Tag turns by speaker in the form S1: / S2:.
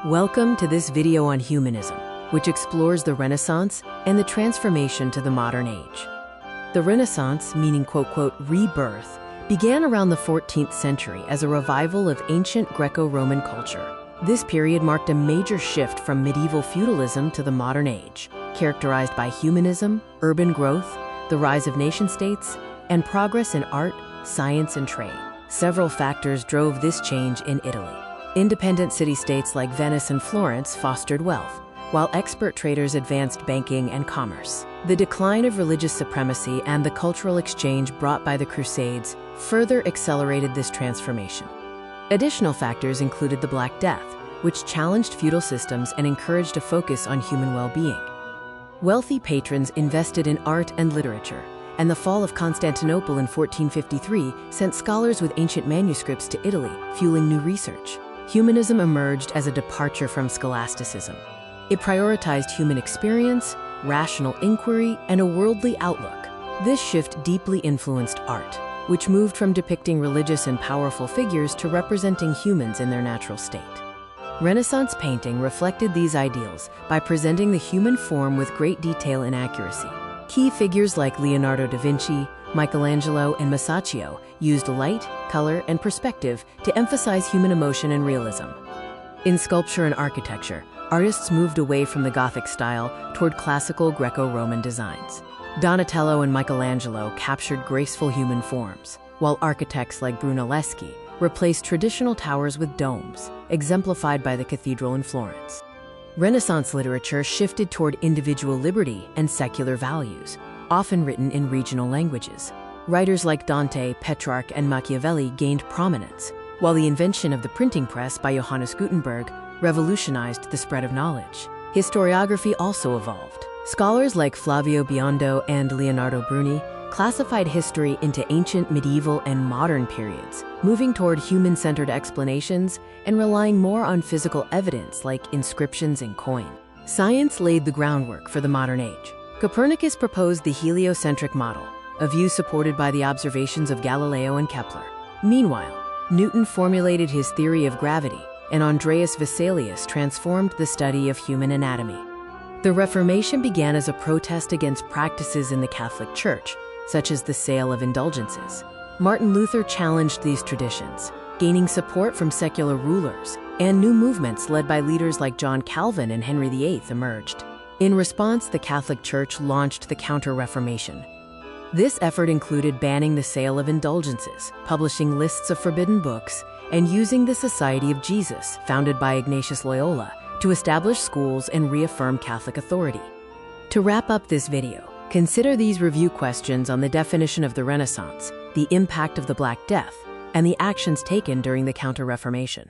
S1: Welcome to this video on humanism, which explores the Renaissance and the transformation to the modern age. The Renaissance, meaning quote, rebirth, began around the 14th century as a revival of ancient Greco-Roman culture. This period marked a major shift from medieval feudalism to the modern age, characterized by humanism, urban growth, the rise of nation-states, and progress in art, science, and trade. Several factors drove this change in Italy. Independent city-states like Venice and Florence fostered wealth, while expert traders advanced banking and commerce. The decline of religious supremacy and the cultural exchange brought by the Crusades further accelerated this transformation. Additional factors included the Black Death, which challenged feudal systems and encouraged a focus on human well-being. Wealthy patrons invested in art and literature, and the fall of Constantinople in 1453 sent scholars with ancient manuscripts to Italy, fueling new research. Humanism emerged as a departure from scholasticism. It prioritized human experience, rational inquiry, and a worldly outlook. This shift deeply influenced art, which moved from depicting religious and powerful figures to representing humans in their natural state. Renaissance painting reflected these ideals by presenting the human form with great detail and accuracy. Key figures like Leonardo da Vinci, Michelangelo, and Masaccio used light, color, and perspective to emphasize human emotion and realism. In sculpture and architecture, artists moved away from the Gothic style toward classical Greco-Roman designs. Donatello and Michelangelo captured graceful human forms, while architects like Brunelleschi replaced traditional towers with domes, exemplified by the cathedral in Florence. Renaissance literature shifted toward individual liberty and secular values, often written in regional languages. Writers like Dante, Petrarch, and Machiavelli gained prominence, while the invention of the printing press by Johannes Gutenberg revolutionized the spread of knowledge. Historiography also evolved. Scholars like Flavio Biondo and Leonardo Bruni classified history into ancient, medieval, and modern periods, moving toward human-centered explanations and relying more on physical evidence like inscriptions and coin. Science laid the groundwork for the modern age. Copernicus proposed the heliocentric model, a view supported by the observations of Galileo and Kepler. Meanwhile, Newton formulated his theory of gravity, and Andreas Vesalius transformed the study of human anatomy. The Reformation began as a protest against practices in the Catholic Church, such as the sale of indulgences. Martin Luther challenged these traditions, gaining support from secular rulers, and new movements led by leaders like John Calvin and Henry VIII emerged. In response, the Catholic Church launched the Counter-Reformation. This effort included banning the sale of indulgences, publishing lists of forbidden books, and using the Society of Jesus, founded by Ignatius Loyola, to establish schools and reaffirm Catholic authority. To wrap up this video, consider these review questions on the definition of the Renaissance, the impact of the Black Death, and the actions taken during the Counter-Reformation.